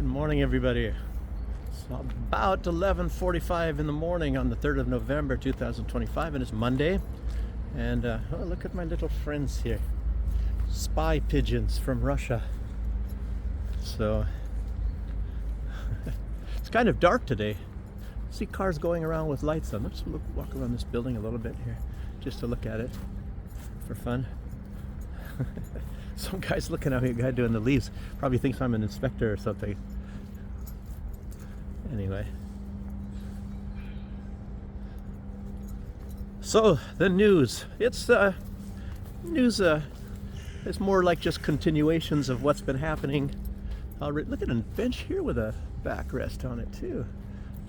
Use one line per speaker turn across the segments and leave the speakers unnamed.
Good morning, everybody. It's about 11:45 in the morning on the 3rd of November 2025, and it's Monday. And oh, look at my little friends here. Spy pigeons from Russia. So it's kind of dark today. See cars going around with lights on. Let's walk around this building a little bit here just to look at it for fun. Some guy's looking at me, a guy doing the leaves. Probably thinks I'm an inspector or something. Anyway. So, the news. It's it's more like just continuations of what's been happening. Look at a bench here with a backrest on it too.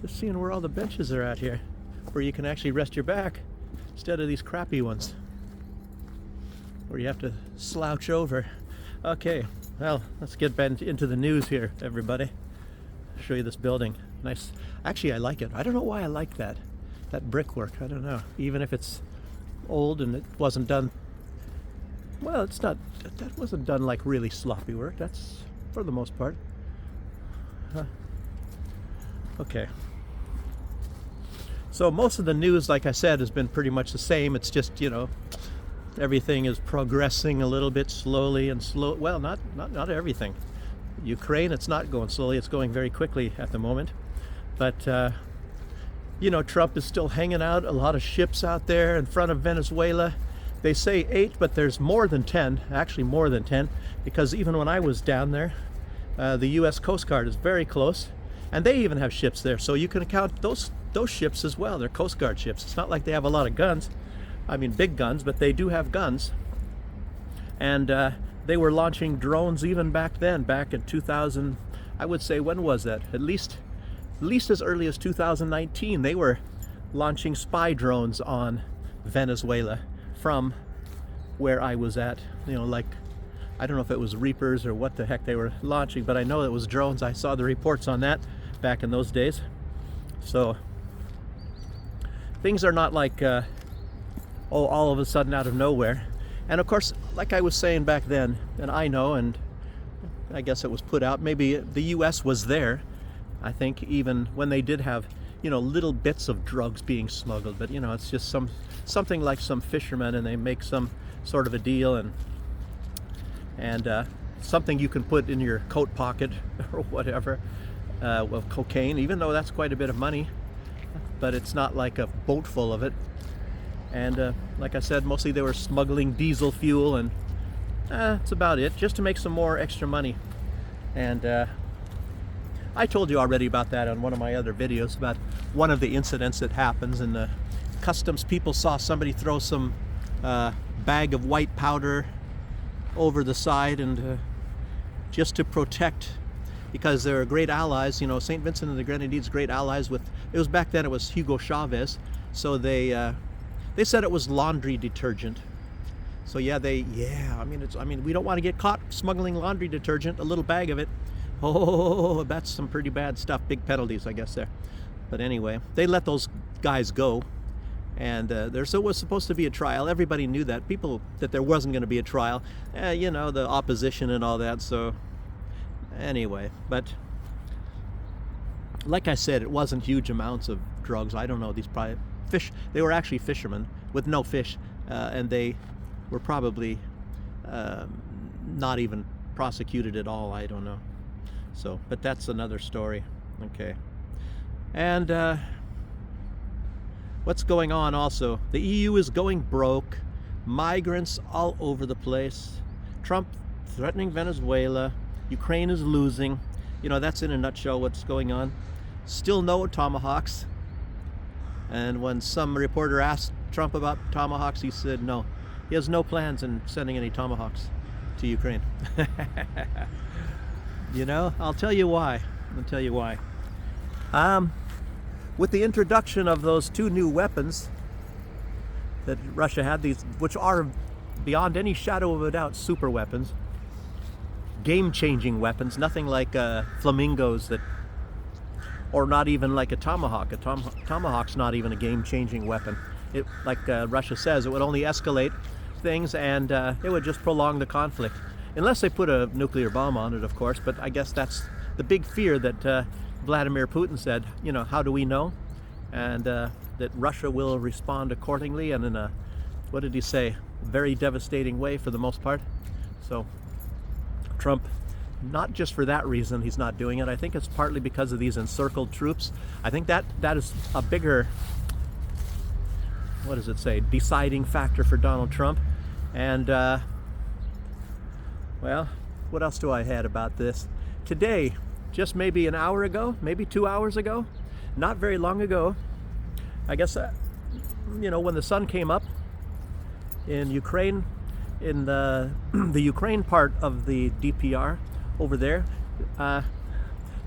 Just seeing where all the benches are at here, where you can actually rest your back instead of these crappy ones where you have to slouch over. Okay, well, let's get back into the news here, everybody. I'll show you this building. Nice. Actually, I like it. I don't know why I like that brickwork. I don't know. Even if it's old and it wasn't done, well, it's not, that wasn't done like really sloppy work. That's for the most part. Okay. So most of the news, like I said, has been pretty much the same. It's just, you know, everything is progressing a little bit slowly and slow. Well, not everything. Ukraine, it's not going slowly. It's going very quickly at the moment. But, you know, Trump is still hanging out. A lot of ships out there in front of Venezuela. They say 8, but there's more than 10. Actually, more than 10. Because even when I was down there, the U.S. Coast Guard is very close. And they even have ships there. So you can count those ships as well. They're Coast Guard ships. It's not like they have a lot of guns. I mean, big guns, but they do have guns. And they were launching drones even back then, back in 2000. I would say, when was that? At least as early as 2019, they were launching spy drones on Venezuela from where I was at. You know, like, I don't know if it was Reapers or what the heck they were launching, but I know it was drones. I saw the reports on that back in those days. So things are not like all of a sudden out of nowhere. And of course, like I was saying back then, and I know, and I guess it was put out, maybe the US was there, I think, even when they did have, you know, little bits of drugs being smuggled. But, you know, it's just something like some fishermen, and they make some sort of a deal, and something you can put in your coat pocket or whatever, of cocaine, even though that's quite a bit of money. But it's not like a boat full of it. And like I said, mostly they were smuggling diesel fuel, and that's about it, just to make some more extra money. And I told you already about that on one of my other videos, about one of the incidents that happens, and the customs people saw somebody throw some bag of white powder over the side, and just to protect, because they're great allies, you know, St. Vincent and the Grenadines, great allies with, it was back then, it was Hugo Chavez, so they said it was laundry detergent. So yeah, I mean, we don't want to get caught smuggling laundry detergent, a little bag of it. Oh, that's some pretty bad stuff. Big penalties, I guess, there. But anyway, they let those guys go. And there was supposed to be a trial. Everybody knew that. People, that there wasn't going to be a trial. You know, the opposition and all that. So anyway, but like I said, it wasn't huge amounts of drugs. I don't know, these probably fish. They were actually fishermen with no fish, and they were probably not even prosecuted at all. I don't know. So, but that's another story. Okay. And what's going on also? The EU is going broke. Migrants all over the place. Trump threatening Venezuela. Ukraine is losing. You know, that's in a nutshell what's going on. Still no tomahawks. And when some reporter asked Trump about tomahawks, he said no. He has no plans in sending any tomahawks to Ukraine. You know, I'll tell you why. With the introduction of those 2 new weapons that Russia had, these, which are beyond any shadow of a doubt super weapons, game-changing weapons, nothing like flamingos that, or not even like a tomahawk. A tomahawk's not even a game-changing weapon. It, like Russia says, it would only escalate things, and it would just prolong the conflict. unless they put a nuclear bomb on it, of course. But I guess that's the big fear that Vladimir Putin said, you know, how do we know? And that Russia will respond accordingly, and in a, what did he say, very devastating way for the most part. So Trump, not just for that reason he's not doing it. I think it's partly because of these encircled troops. I think that is a bigger, what does it say, deciding factor for Donald Trump. And well, what else do I had about this? Today, just maybe an hour ago, maybe 2 hours ago, not very long ago, I guess, you know, when the sun came up in Ukraine, in the Ukraine part of the DPR over there,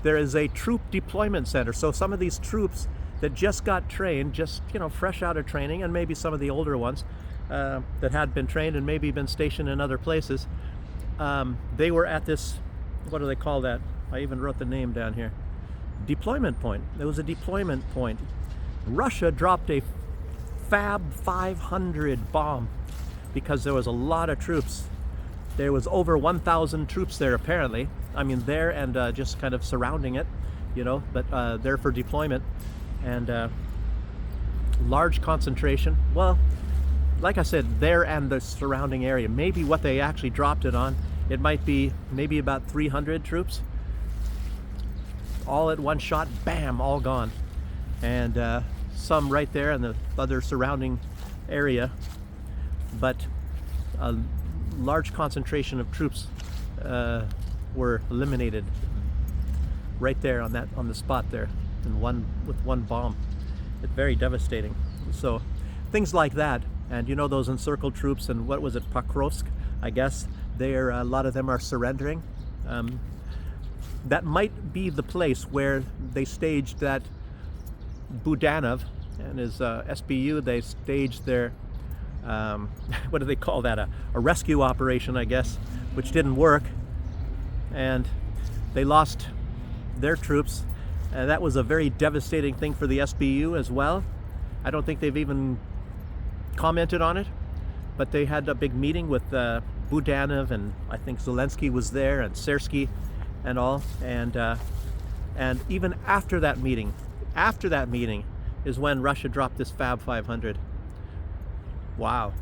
there is a troop deployment center. So some of these troops that just got trained, just, you know, fresh out of training, and maybe some of the older ones that had been trained and maybe been stationed in other places, they were at this, what do they call that? I even wrote the name down here. Deployment point. There was a deployment point. Russia dropped a Fab 500 bomb because there was a lot of troops. There was over 1,000 troops there apparently. I mean there and just kind of surrounding it, you know, but there for deployment. And large concentration. Well, like I said, there and the surrounding area. Maybe what they actually dropped it on, it might be maybe about 300 troops. All at one shot, bam, all gone. And some right there in the other surrounding area. But a large concentration of troops were eliminated right there on the spot there, with one bomb. It's very devastating. So things like that, and you know those encircled troops, and what was it, Pokrovsk, I guess. A lot of them are surrendering. That might be the place where they staged that Budanov and his SBU. They staged their what do they call that? A rescue operation, I guess, which didn't work, and they lost their troops. That was a very devastating thing for the SBU as well. I don't think they've even commented on it, but they had a big meeting with Budanov, and I think Zelensky was there, and Sersky and all, and even after that meeting is when Russia dropped this Fab 500. Wow.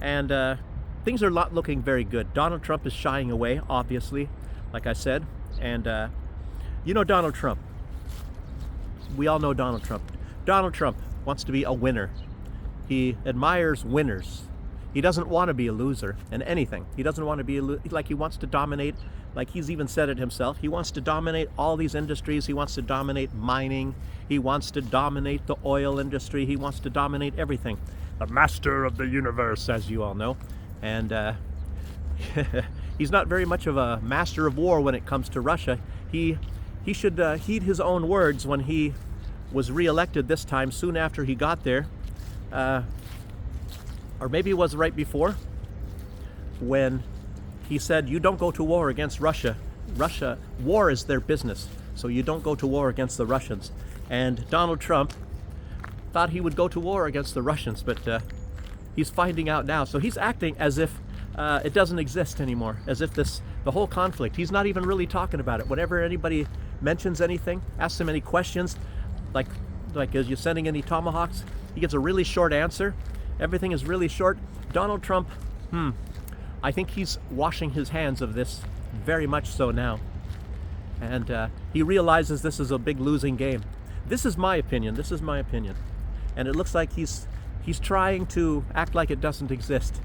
And things are not looking very good. Donald Trump is shying away, obviously, like I said. And you know Donald Trump. We all know Donald Trump. Donald Trump wants to be a winner. He admires winners. He doesn't want to be a loser in anything. He doesn't want to be like he wants to dominate, like he's even said it himself. He wants to dominate all these industries. He wants to dominate mining. He wants to dominate the oil industry. He wants to dominate everything. The master of the universe, as you all know. And he's not very much of a master of war when it comes to Russia. He should heed his own words when he was reelected this time, soon after he got there. Or maybe it was right before, when he said, you don't go to war against Russia. War is their business, so you don't go to war against the Russians. And Donald Trump thought he would go to war against the Russians, but he's finding out now. So he's acting as if it doesn't exist anymore, as if the whole conflict, he's not even really talking about it. Whenever anybody mentions anything, asks him any questions, like is you sending any tomahawks, he gets a really short answer. Everything is really short. Donald Trump, I think he's washing his hands of this very much so now. And he realizes this is a big losing game. This is my opinion. This is my opinion. And it looks like he's trying to act like it doesn't exist.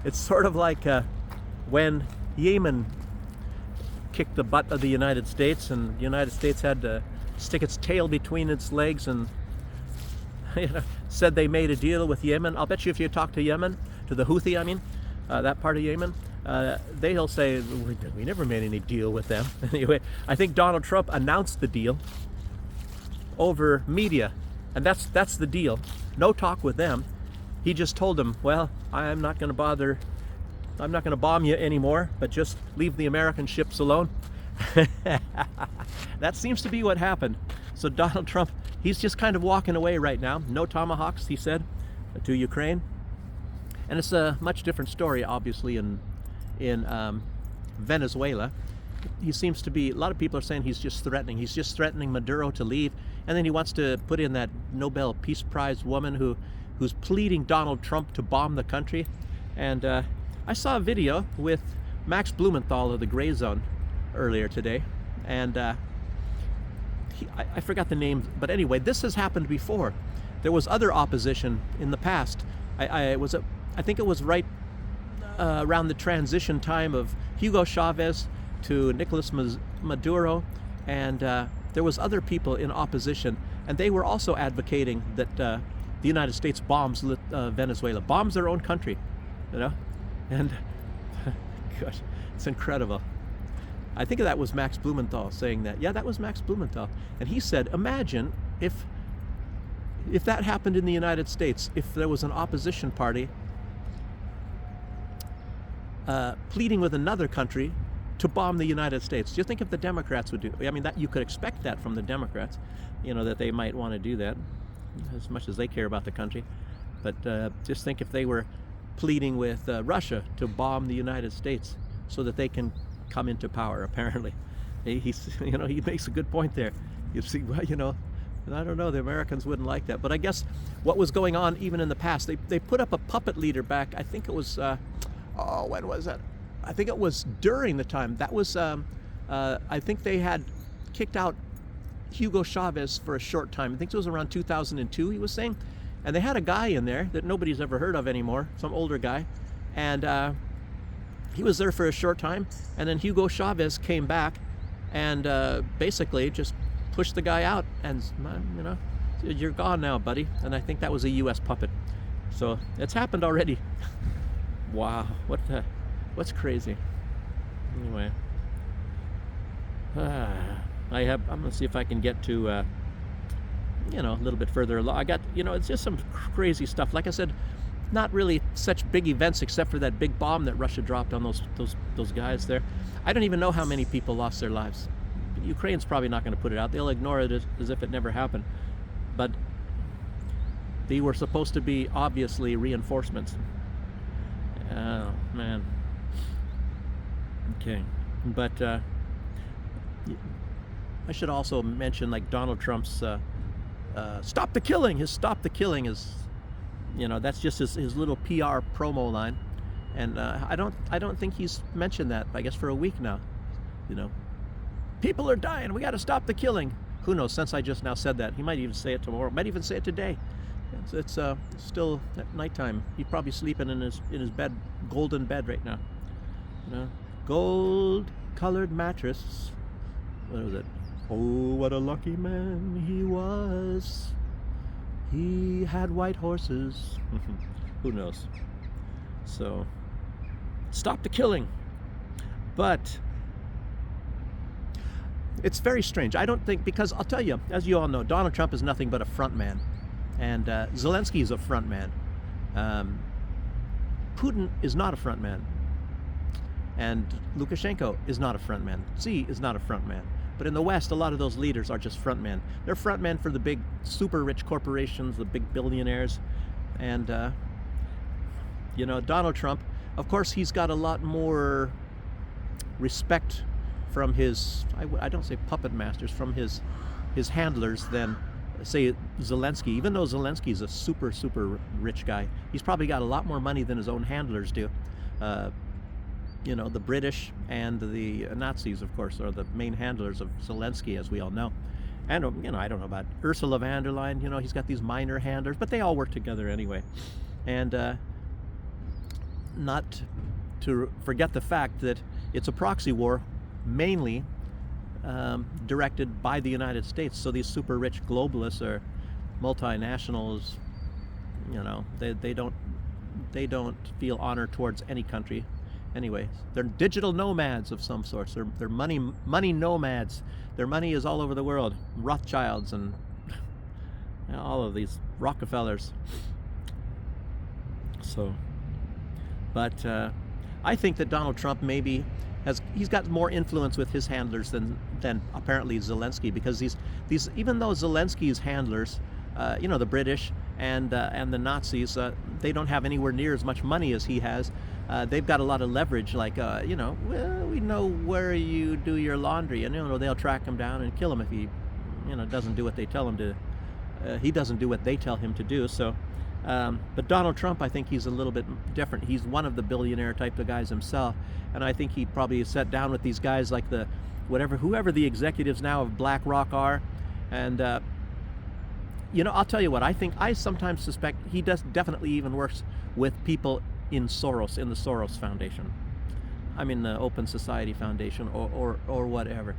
It's sort of like when Yemen kicked the butt of the United States, and the United States had to stick its tail between its legs and said they made a deal with Yemen. I'll bet you if you talk to Yemen, to the Houthi, I mean, that part of Yemen, they'll say, we never made any deal with them. Anyway, I think Donald Trump announced the deal over media, and that's the deal. No talk with them. He just told them, well, I'm not going to bomb you anymore, but just leave the American ships alone. That seems to be what happened. So Donald Trump, he's just kind of walking away right now. No tomahawks, he said, to Ukraine. And it's a much different story, obviously, in in Venezuela. He seems to be, a lot of people are saying he's just threatening. He's just threatening Maduro to leave. And then he wants to put in that Nobel Peace Prize woman who's pleading Donald Trump to bomb the country. And I saw a video with Max Blumenthal of the Gray Zone earlier today. And I forgot the name, but anyway, this has happened before. There was other opposition in the past. I think it was right around the transition time of Hugo Chavez to Nicolas Maduro, and there was other people in opposition, and they were also advocating that the United States bombs Venezuela, bombs their own country, you know, and gosh, it's incredible. I think that was Max Blumenthal saying that. Yeah, that was Max Blumenthal, and he said, imagine if that happened in the United States, if there was an opposition party pleading with another country to bomb the United States. Do you think if the Democrats would do? I mean, that you could expect that from the Democrats, you know, that they might want to do that, as much as they care about the country. But just think if they were pleading with Russia to bomb the United States so that they can come into power. Apparently, he's, you know, he makes a good point there. You see, well, you know, I don't know, the Americans wouldn't like that. But I guess what was going on even in the past, they put up a puppet leader back. I think it was, when was that? I think it was during the time. That was, I think they had kicked out Hugo Chavez for a short time. I think it was around 2002, he was saying. And they had a guy in there that nobody's ever heard of anymore, some older guy. And he was there for a short time. And then Hugo Chavez came back and basically just pushed the guy out. And, you know, you're gone now, buddy. And I think that was a U.S. puppet. So it's happened already. Wow, what's crazy? Anyway, I'm gonna see if I can get to, you know, a little bit further along. I got, you know, it's just some crazy stuff. Like I said, not really such big events except for that big bomb that Russia dropped on those guys there. I don't even know how many people lost their lives. Ukraine's probably not going to put it out. They'll ignore it as if it never happened. But they were supposed to be obviously reinforcements. Oh, man. Okay. But I should also mention, like, Donald Trump's stop the killing. His stop the killing is, you know, that's just his little PR promo line. And I don't think he's mentioned that, I guess, for a week now. You know, people are dying. We got to stop the killing. Who knows? Since I just now said that, he might even say it tomorrow. Might even say it today. It's still at nighttime. He's probably sleeping in his bed, golden bed right now. You know, gold-colored mattress. What was it? Oh, what a lucky man he was. He had white horses. Who knows? So, stop the killing. But it's very strange. I don't think, because I'll tell you, as you all know, Donald Trump is nothing but a front man. And Zelensky is a front man. Putin is not a front man. And Lukashenko is not a front man. Xi is not a front man. But in the West, a lot of those leaders are just front men. They're front men for the big, super rich corporations, the big billionaires. And, you know, Donald Trump, of course, he's got a lot more respect from his, I don't say puppet masters, from his handlers than, say, Zelensky. Even though Zelensky's a super, super rich guy, he's probably got a lot more money than his own handlers do. You know, the British and the Nazis, of course, are the main handlers of Zelensky, as we all know. And, you know, I don't know about Ursula von der Leyen. You know, he's got these minor handlers, but they all work together anyway. And not to forget the fact that it's a proxy war, mainly directed by the United States. So these super rich globalists are multinationals. You know, they don't feel honor towards any country. Anyway, they're digital nomads of some sorts. They're money nomads. Their money is all over the world. Rothschilds and all of these Rockefellers. So, but I think that Donald Trump maybe he's got more influence with his handlers than apparently Zelensky, because these even though Zelensky's handlers, you know, the British and the Nazis, they don't have anywhere near as much money as he has. they've got a lot of leverage. Like, well, we know where you do your laundry, and they'll track him down and kill him if he, doesn't do what they tell him to. He doesn't do what they tell him to do. So, but Donald Trump, I think he's a little bit different. He's one of the billionaire type of guys himself, and I think he probably sat down with these guys like whoever the executives now of BlackRock are, and I'll tell you what, I sometimes suspect he definitely even works with people in Soros, in the Soros Foundation. I mean the Open Society Foundation or whatever.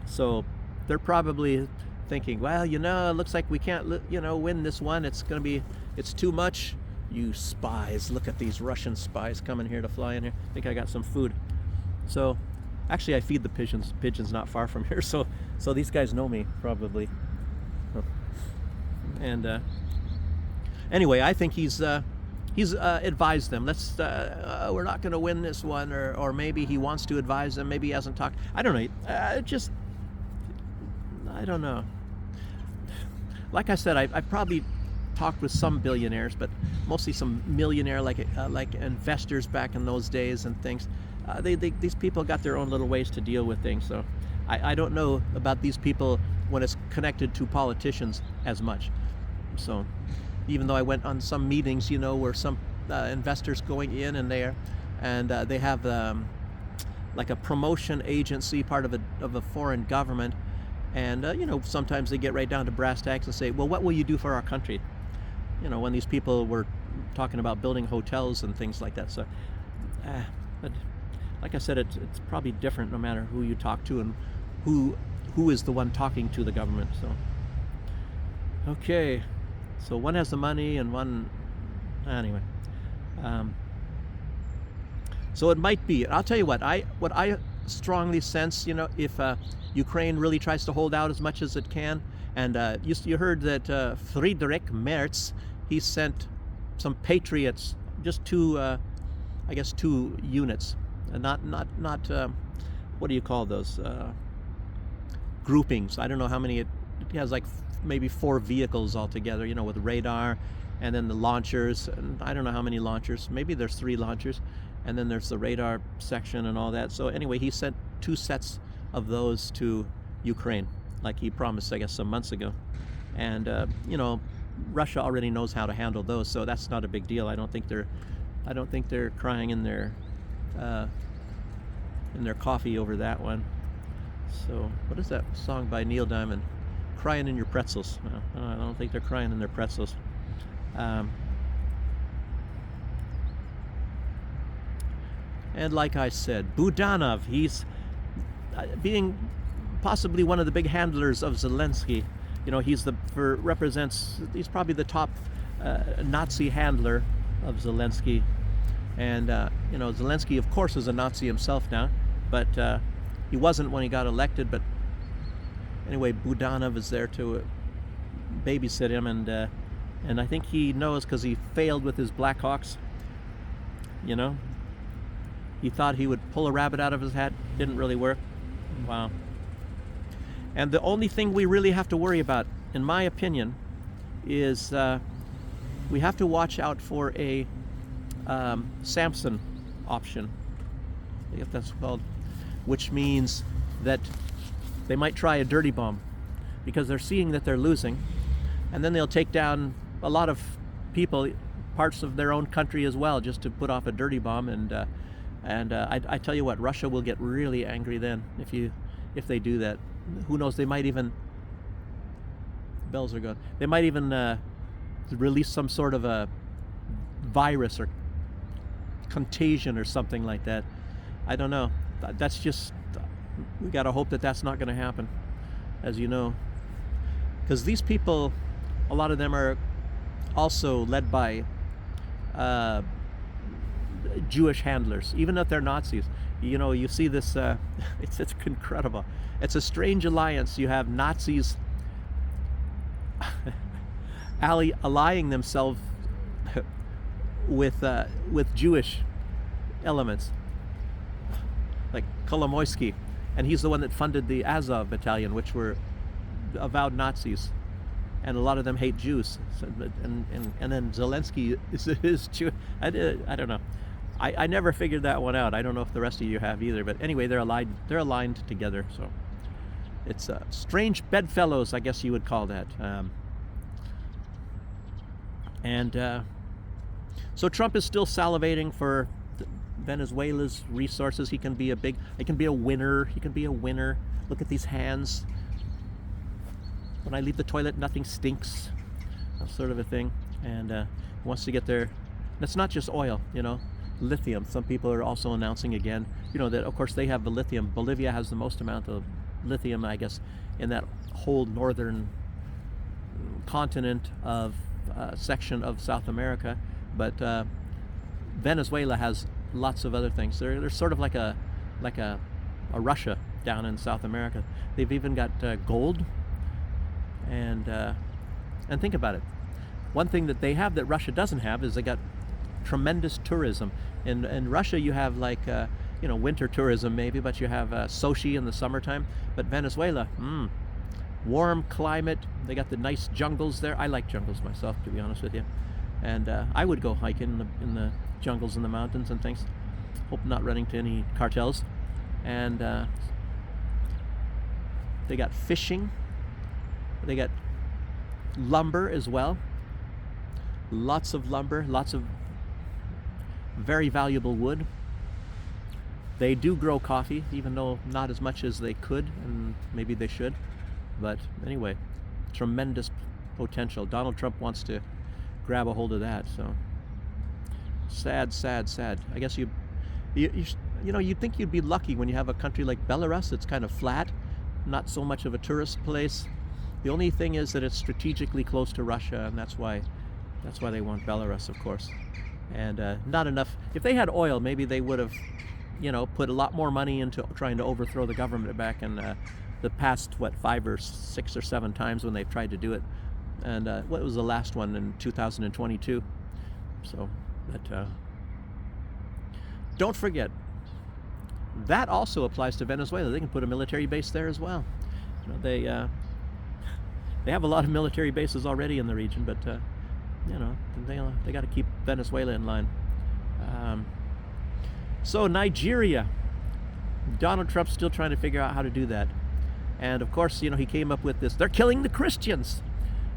So they're probably thinking, well, it looks like we can't, win this one. It's too much. You spies, look at these Russian spies coming here to fly in here. I think I got some food. So actually I feed the pigeons not far from here. So these guys know me probably. And anyway, I think he's advised them. We're not going to win this one, or maybe he wants to advise them. Maybe he hasn't talked. I don't know. I don't know. Like I said, I probably talked with some billionaires, but mostly some millionaire like investors back in those days and things. These people got their own little ways to deal with things. So I don't know about these people when it's connected to politicians as much. So even though I went on some meetings, where some investors going in and there, and they have like a promotion agency, part of a foreign government, and sometimes they get right down to brass tacks and say, well, what will you do for our country? When these people were talking about building hotels and things like that. So, but like I said, it's probably different no matter who you talk to and who is the one talking to the government. So, okay. So one has the money and one, anyway. So it might be. I'll tell you what I strongly sense. If Ukraine really tries to hold out as much as it can, and you heard that Friedrich Merz, he sent some Patriots, just two units, not what do you call those groupings? I don't know how many it has, like maybe 4 vehicles altogether, with radar, and then the launchers, and I don't know how many launchers, maybe there's 3 launchers, and then there's the radar section and all that. So anyway, he sent 2 sets of those to Ukraine, like he promised, I guess, some months ago. And Russia already knows how to handle those, so that's not a big deal. I don't think they're crying in their coffee over that one. So what is that song by Neil Diamond? Crying in your pretzels. No, I don't think they're crying in their pretzels. And like I said, Budanov, he's being possibly one of the big handlers of Zelensky. He's probably the top Nazi handler of Zelensky. And Zelensky, of course, is a Nazi himself now, but he wasn't when he got elected. But anyway, Budanov is there to babysit him, and I think he knows because he failed with his Blackhawks. He thought he would pull a rabbit out of his hat. Didn't really work. Wow. And the only thing we really have to worry about, in my opinion, is we have to watch out for a Samson option, if that's called, which means that they might try a dirty bomb because they're seeing that they're losing, and then they'll take down a lot of people, parts of their own country as well, just to put off a dirty bomb. And I tell you what, Russia will get really angry then if they do that. Who knows? They might even, bells are going. They might even release some sort of a virus or contagion or something like that. I don't know. That's just, we got to hope that that's not going to happen, as you know, because these people, a lot of them are also led by Jewish handlers, even if they're Nazis. You see this, it's incredible. It's a strange alliance. You have Nazis allying themselves with Jewish elements, like Kolomoisky, and he's the one that funded the Azov battalion, which were avowed Nazis, and a lot of them hate Jews. So, and then Zelensky is Jew. I don't know. I never figured that one out. I don't know if the rest of you have either, but anyway, they're aligned together. So it's strange bedfellows, I guess you would call that. And so Trump is still salivating for Venezuela's resources. He can be a winner. He can be a winner. Look at these hands. When I leave the toilet, nothing stinks. That sort of a thing. And he wants to get there. That's not just oil, lithium. Some people are also announcing again, that of course they have the lithium. Bolivia has the most amount of lithium, I guess, in that whole northern continent of section of South America. But Venezuela has lots of other things. They're sort of like a Russia down in South America. They've even got gold. And think about it. One thing that they have that Russia doesn't have is they got tremendous tourism. In Russia, you have like winter tourism maybe, but you have Sochi in the summertime. But Venezuela, warm climate. They got the nice jungles there. I like jungles myself, to be honest with you. And I would go hiking in the jungles and the mountains and things. Hope not running to any cartels. And they got fishing. They got lumber as well. Lots of lumber, lots of very valuable wood. They do grow coffee, even though not as much as they could, and maybe they should. But anyway, tremendous potential. Donald Trump wants to grab a hold of that. So sad. I guess you'd think you'd be lucky when you have a country like Belarus. It's kind of flat, not so much of a tourist place. The only thing is that it's strategically close to Russia, and that's why they want Belarus, of course. And not enough. If they had oil, maybe they would have, put a lot more money into trying to overthrow the government back in the past, 5 or 6 or 7 times when they've tried to do it. And what was the last one in 2022? So, but don't forget, that also applies to Venezuela. They can put a military base there as well. They have a lot of military bases already in the region, but they got to keep Venezuela in line. So Nigeria, Donald Trump's still trying to figure out how to do that, and of course, he came up with this. They're killing the Christians.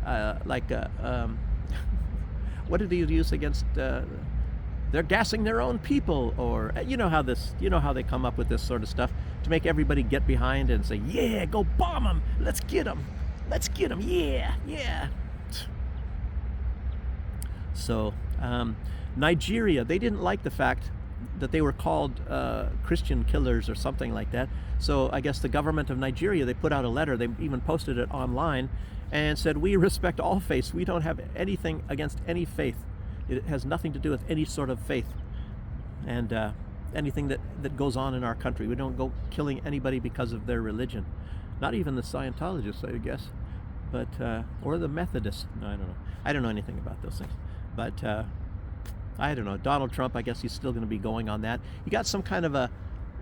What did he use against? They're gassing their own people, or how they come up with this sort of stuff to make everybody get behind and say, yeah, go bomb them, let's get them, yeah. So Nigeria, they didn't like the fact that they were called Christian killers or something like that. So I guess the government of Nigeria, they put out a letter, they even posted it online, and said, we respect all faiths. We don't have anything against any faith. It has nothing to do with any sort of faith and anything that goes on in our country. We don't go killing anybody because of their religion. Not even the Scientologists, I guess, but or the Methodists. No, I don't know. I don't know anything about those things. But I don't know. Donald Trump, I guess he's still going to be going on that. You got some kind of a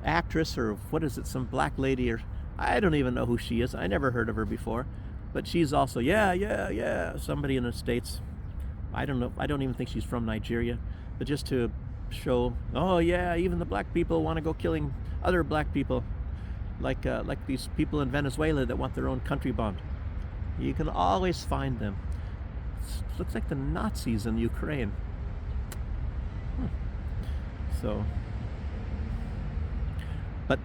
actress, or what is it, some black lady, or I don't even know who she is. I never heard of her before. But she's also, somebody in the States. I don't know. I don't even think she's from Nigeria. But just to show, even the black people want to go killing other black people, like these people in Venezuela that want their own country bombed. You can always find them. Looks like the Nazis in Ukraine. So, but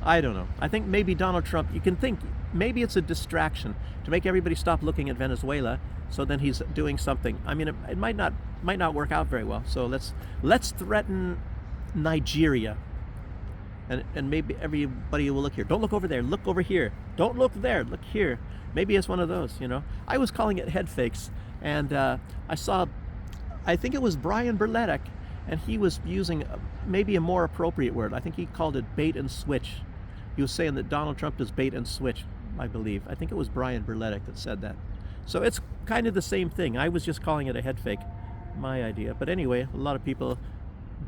I don't know. I think maybe Donald Trump, you can think maybe it's a distraction to make everybody stop looking at Venezuela, so then he's doing something. I mean, it might not work out very well. So let's threaten Nigeria. And maybe everybody will look here. Don't look over there. Look over here. Don't look there. Look here. Maybe it's one of those, I was calling it head fakes. And I think it was Brian Berletic, and he was using maybe a more appropriate word. I think he called it bait and switch. He was saying that Donald Trump is bait and switch, I believe. I think it was Brian Berletic that said that. So it's kind of the same thing. I was just calling it a head fake, my idea. But anyway, a lot of people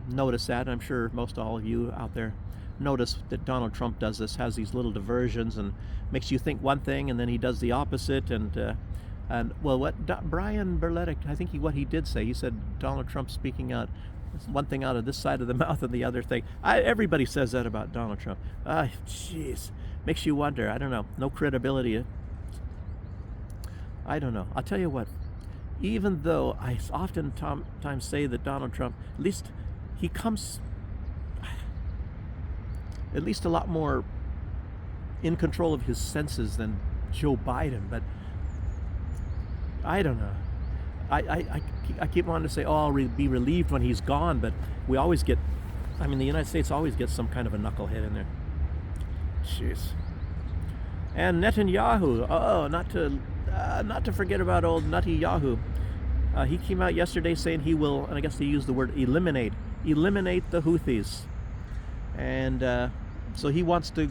notice that. I'm sure most all of you out there notice that Donald Trump does this, has these little diversions and makes you think one thing, and then he does the opposite. And well, what Brian Berletic, I think what he did say, he said Donald Trump speaking out one thing out of this side of the mouth and the other thing. Everybody says that about Donald Trump. Jeez, makes you wonder. I don't know. No credibility. I don't know. I'll tell you what. Even though I oftentimes say that Donald Trump, at least he comes, at least a lot more in control of his senses than Joe Biden, but I don't know. I keep wanting to say, oh, I'll be relieved when he's gone, but we always get, I mean, the United States always gets some kind of a knucklehead in there. Jeez. And Netanyahu, not to forget about old Nutty Yahoo. He came out yesterday saying he will, and I guess he used the word eliminate the Houthis. And so he wants to,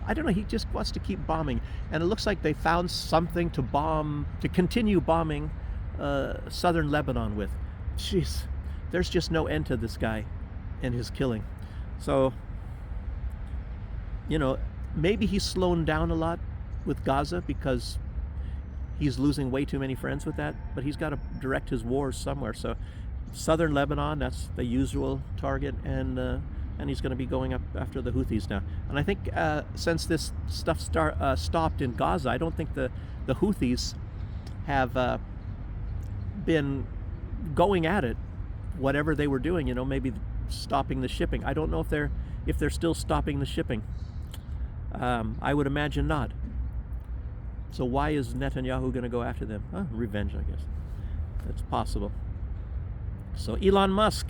I don't know, he just wants to keep bombing. And it looks like they found something to continue bombing southern Lebanon with. Jeez, there's just no end to this guy and his killing. So, maybe he's slowing down a lot with Gaza because he's losing way too many friends with that, but he's got to direct his wars somewhere. So southern Lebanon, that's the usual target, and he's going to be going up after the Houthis now. And I think since this stuff stopped in Gaza, I don't think the Houthis have been going at it, whatever they were doing, maybe stopping the shipping. I don't know if they're still stopping the shipping. I would imagine not. So why is Netanyahu going to go after them? Revenge, I guess. It's possible. So Elon Musk,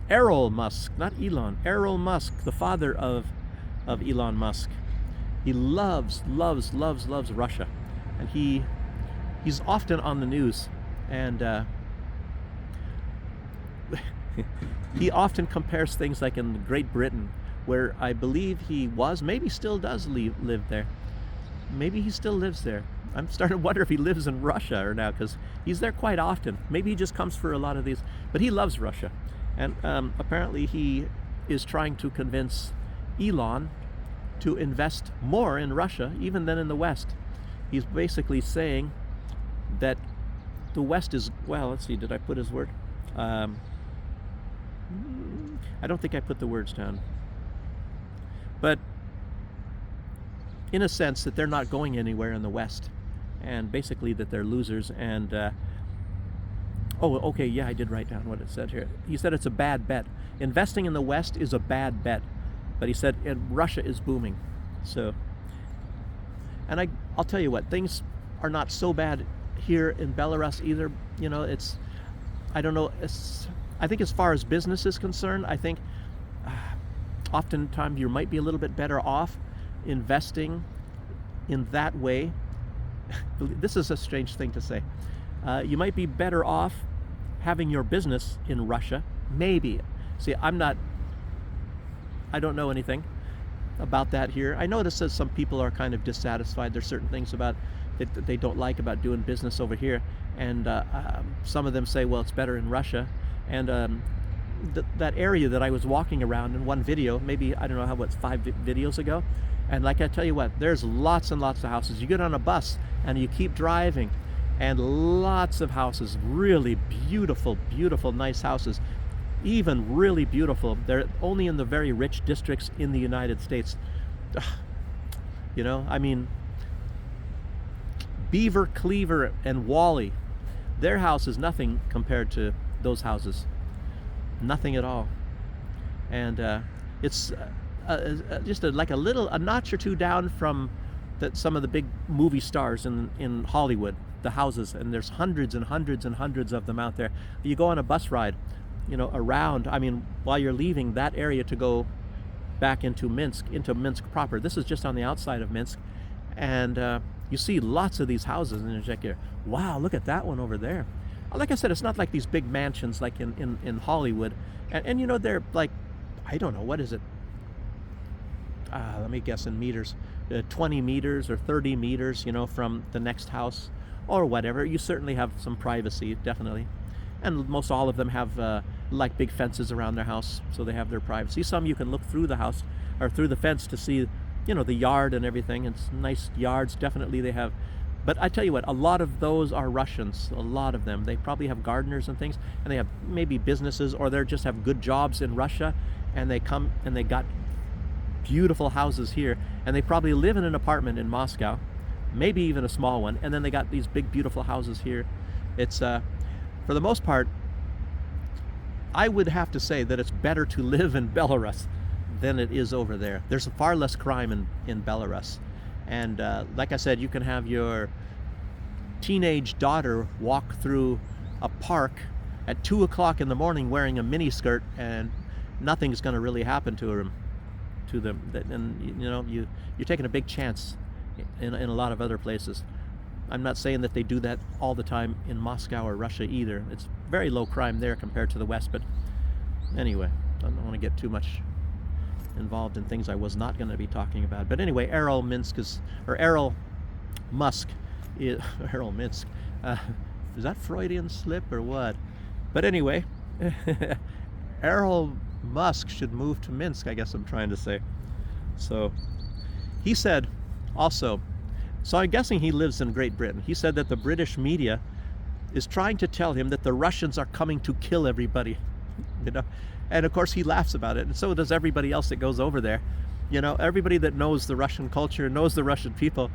Errol Musk, not Elon, Errol Musk, the father of Elon Musk. He loves Russia, and he's often on the news, and he often compares things like in Great Britain, where I believe he was, maybe still does live there. Maybe he still lives there. I'm starting to wonder if he lives in Russia or now, because he's there quite often. Maybe he just comes for a lot of these, but he loves Russia. And apparently he is trying to convince Elon to invest more in Russia, even than in the West. He's basically saying that the West is, well, let's see, did I put his word? I don't think I put the words down. But in a sense that they're not going anywhere in the West, and basically that they're losers. And I did write down what it said here. He said it's a bad bet. Investing in the West is a bad bet, but he said Russia is booming. So, and I'll tell you what, things are not so bad here in Belarus either. I don't know. I think as far as business is concerned, I think oftentimes you might be a little bit better off investing in that way. This is a strange thing to say. You might be better off having your business in Russia, maybe. See, I don't know anything about that here. I notice that some people are kind of dissatisfied. There's certain things about that they don't like about doing business over here, and some of them say, well, it's better in Russia. And that area that I was walking around in one video, maybe, I don't know, 5 videos ago, and like I tell you what, there's lots and lots of houses. You get on a bus and you keep driving, and lots of houses, really beautiful, nice houses, even really beautiful. They're only in the very rich districts in the United States. I mean, Beaver, Cleaver, and Wally, their house is nothing compared to those houses. Nothing at all. And it's just like a notch or two down from some of the big movie stars in Hollywood, the houses, and there's hundreds and hundreds and hundreds of them out there. You go on a bus ride, around, while you're leaving that area to go back into Minsk proper. This is just on the outside of Minsk, and you see lots of these houses, and you're like, wow, look at that one over there. Like I said, it's not like these big mansions like in Hollywood, and they're like, I don't know, what is it? Let me guess in meters, 20 meters or 30 meters, from the next house or whatever. You certainly have some privacy, definitely. And most all of them have like big fences around their house, so they have their privacy. Some you can look through the house or through the fence to see, the yard and everything. It's nice yards. Definitely they have But I tell you what, a lot of those are Russians. A lot of them. They probably have gardeners and things, and they have maybe businesses, or they just have good jobs in Russia, and they come and they got beautiful houses here, and they probably live in an apartment in Moscow, maybe even a small one, and then they got these big beautiful houses here. It's for the most part, I would have to say that it's better to live in Belarus than it is over there. There's far less crime in Belarus. And like I said, you can have your teenage daughter walk through a park at 2 o'clock in the morning wearing a miniskirt, and nothing's going to really happen to them. And you know, you're taking a big chance in a lot of other places. I'm not saying that they do that all the time in Moscow or Russia either. It's very low crime there compared to the West. But anyway, I don't want to get too much involved in things I was not going to be talking about. But anyway, Errol Musk is Errol Minsk, is that Freudian slip or what? But anyway, Errol Musk should move to Minsk, I guess I'm trying to say. So he said also, so I'm guessing he lives in Great Britain. He said that the British media is trying to tell him that the Russians are coming to kill everybody, you know. And of course he laughs about it, and so does everybody else that goes over there. You know, everybody that knows the Russian culture, knows the Russian people.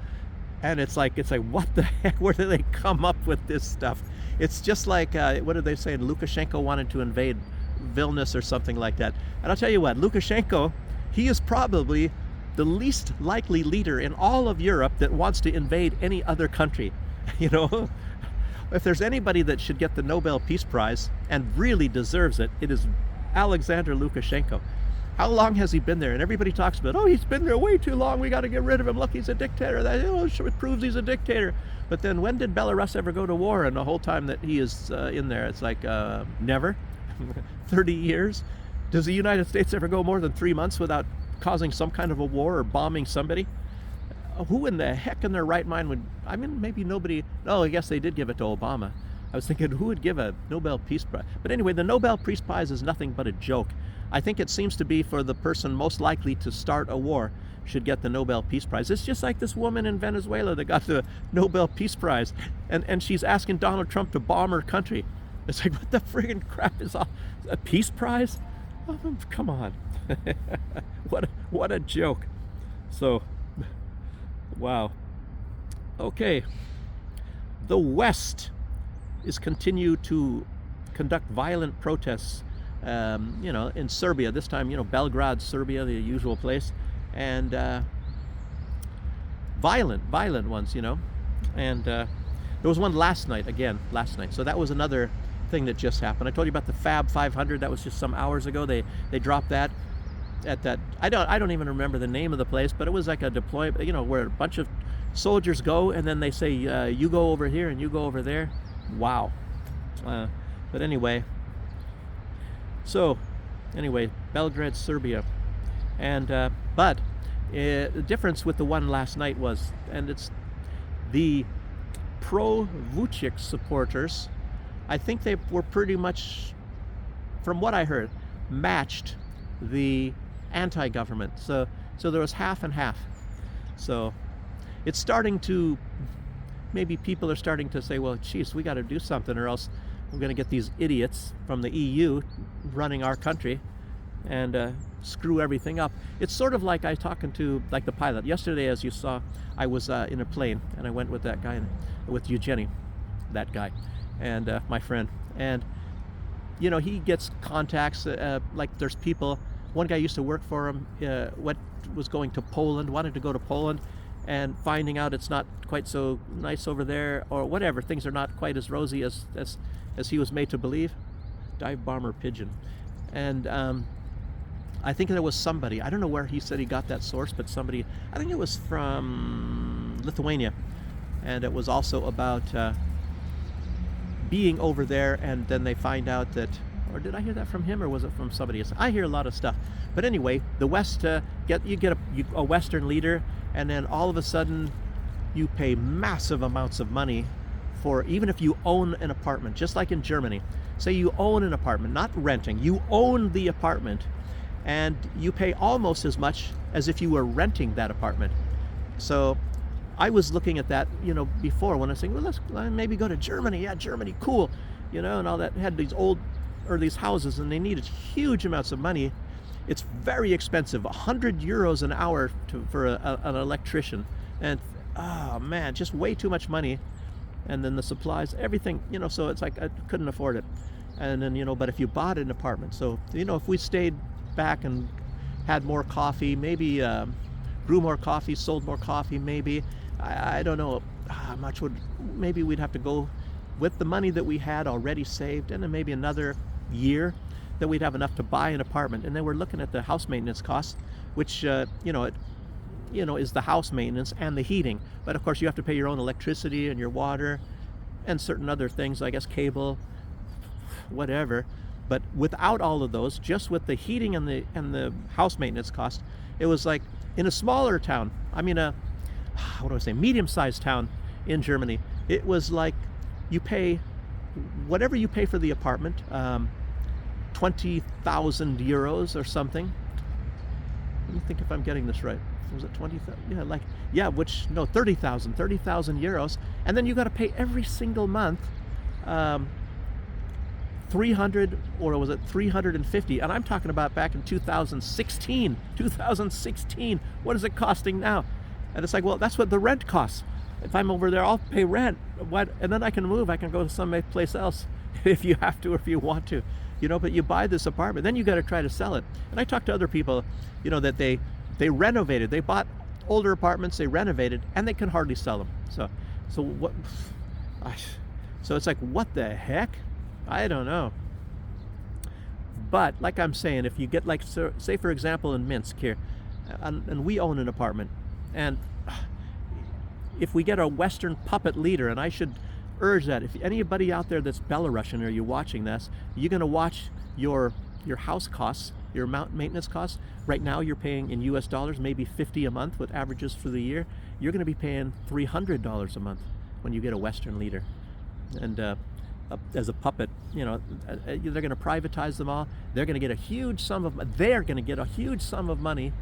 And it's like, what the heck? Where do they come up with this stuff? It's just like, what did they say? Lukashenko wanted to invade Vilnius or something like that. And I'll tell you what, Lukashenko, he is probably the least likely leader in all of Europe that wants to invade any other country. You know, if there's anybody that should get the Nobel Peace Prize and really deserves it, it is Alexander Lukashenko. How long has he been there? And everybody talks about, oh, he's been there way too long. We got to get rid of him. Look, he's a dictator. That it proves he's a dictator. But then when did Belarus ever go to war? And the whole time that he is in there, it's like never. 30 years. Does the United States ever go more than 3 months without causing some kind of a war or bombing somebody? Who in the heck in their right mind would, I mean, maybe nobody, no, I guess they did give it to Obama. I was thinking, who would give a Nobel Peace Prize? But anyway, the Nobel Peace Prize is nothing but a joke. I think it seems to be for the person most likely to start a war should get the Nobel Peace Prize. It's just like this woman in Venezuela that got the Nobel Peace Prize, and she's asking Donald Trump to bomb her country. It's like, what the friggin' crap is all, a peace prize? Oh, come on. What a joke. So, wow. Okay. The West is continue to conduct violent protests, you know, in Serbia. This time, you know, Belgrade, Serbia, the usual place. And violent ones, you know. And there was one last night. So that was another thing that just happened. I told you about the Fab 500. That was just some hours ago. They dropped that at that. I don't even remember the name of the place, but it was like a deployment, you know, where a bunch of soldiers go, and then they say, you go over here and you go over there. Wow. But anyway, Belgrade, Serbia. And but the difference with the one last night was, and it's the pro-Vucic supporters, I think they were pretty much, from what I heard, matched the anti-government. So there was half and half. So it's starting to, maybe people are starting to say, well, geez, we got to do something, or else we're going to get these idiots from the EU running our country and screw everything up. It's sort of like I talking to, like, the pilot. Yesterday, as you saw, I was in a plane, and I went with that guy, with Eugenie, that guy, and my friend. And, you know, he gets contacts, like there's people, one guy used to work for him, was going to Poland, wanted to go to Poland, and finding out it's not quite so nice over there, or whatever, things are not quite as rosy as he was made to believe. Dive bomber pigeon. And I think there was somebody, I don't know where he said he got that source, but somebody, I think it was from Lithuania, and it was also about being over there, and then they find out that, or did I hear that from him, or was it from somebody else? I hear a lot of stuff. But anyway, the West, you get a Western leader, and then all of a sudden you pay massive amounts of money for, even if you own an apartment, just like in Germany. Say you own an apartment, not renting, you own the apartment, and you pay almost as much as if you were renting that apartment. So I was looking at that, before when I was saying, well, let's maybe go to Germany. Yeah, Germany, cool, and all that. Had these houses, and they needed huge amounts of money. It's very expensive, 100 euros an hour for an electrician, and oh man, just way too much money. And then the supplies, everything, so it's like I couldn't afford it. And then, but if you bought an apartment, so, if we stayed back and had more coffee, maybe grew more coffee, sold more coffee, maybe, I don't know how much maybe we'd have to go with the money that we had already saved, and then maybe another year that we'd have enough to buy an apartment. And then we're looking at the house maintenance costs, which, is the house maintenance and the heating. But of course you have to pay your own electricity and your water and certain other things, I guess cable, whatever. But without all of those, just with the heating and the house maintenance cost, it was like in a smaller town, medium-sized town in Germany, it was like you pay whatever you pay for the apartment, 20,000 euros or something. Let me think if I'm getting this right. Was it 20,000? Yeah, 30,000 euros. And then you got to pay every single month 300, or was it 350? And I'm talking about back in 2016. What is it costing now? And it's like, well, that's what the rent costs. If I'm over there, I'll pay rent. And then I can move. I can go to some place else if you have to or if you want to. But you buy this apartment, then you got to try to sell it. And I talked to other people, that they renovated. They bought older apartments, they renovated, and they can hardly sell them. So what? So it's like, what the heck? I don't know. But like I'm saying, if you get say for example in Minsk here, and we own an apartment, and if we get a Western puppet leader, and I should urge that if anybody out there that's Belarusian or you're watching this, you're going to watch your house costs, your maintenance costs. Right now you're paying in US dollars maybe 50 a month with averages for the year. You're going to be paying $300 a month when you get a Western leader. And as a puppet, they're going to privatize them all. They're going to get a huge sum of money,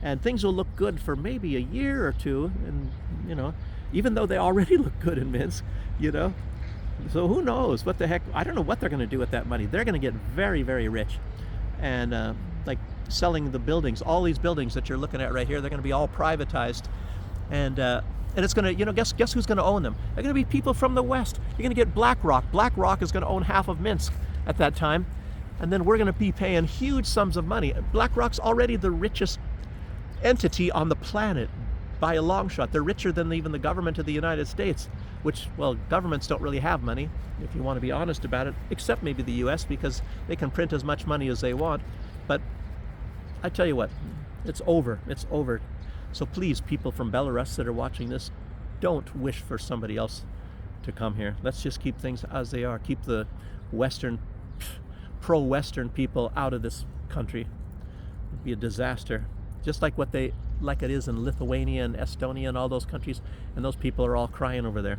and things will look good for maybe a year or two. And even though they already look good in Minsk, so who knows what the heck? I don't know what they're going to do with that money. They're going to get very, very rich, and like selling the buildings, all these buildings that you're looking at right here, they're going to be all privatized, and it's going to, guess who's going to own them? They're going to be people from the West. You're going to get BlackRock. BlackRock is going to own half of Minsk at that time, and then we're going to be paying huge sums of money. BlackRock's already the richest entity on the planet by a long shot. They're richer than even the government of the United States, which, well, governments don't really have money, if you want to be honest about it, except maybe the US, because they can print as much money as they want. But I tell you what, it's over. So please, people from Belarus that are watching this, don't wish for somebody else to come here. Let's just keep things as they are. Keep the Western, pro-Western people out of this country. It'd be a disaster. Just like it is in Lithuania and Estonia and all those countries, and those people are all crying over there.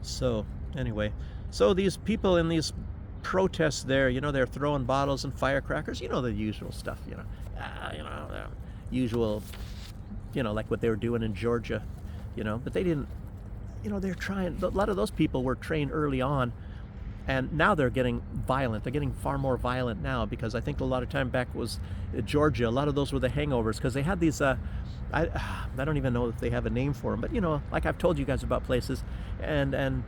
So anyway, so these people in these protests there, they're throwing bottles and firecrackers, the usual stuff, the usual, like what they were doing in Georgia, but they didn't, they're trying, a lot of those people were trained early on, and now they're getting violent. They're getting far more violent now, because I think a lot of time back was Georgia. A lot of those were the hangovers, because they had these, I don't even know if they have a name for them, but like I've told you guys about places, and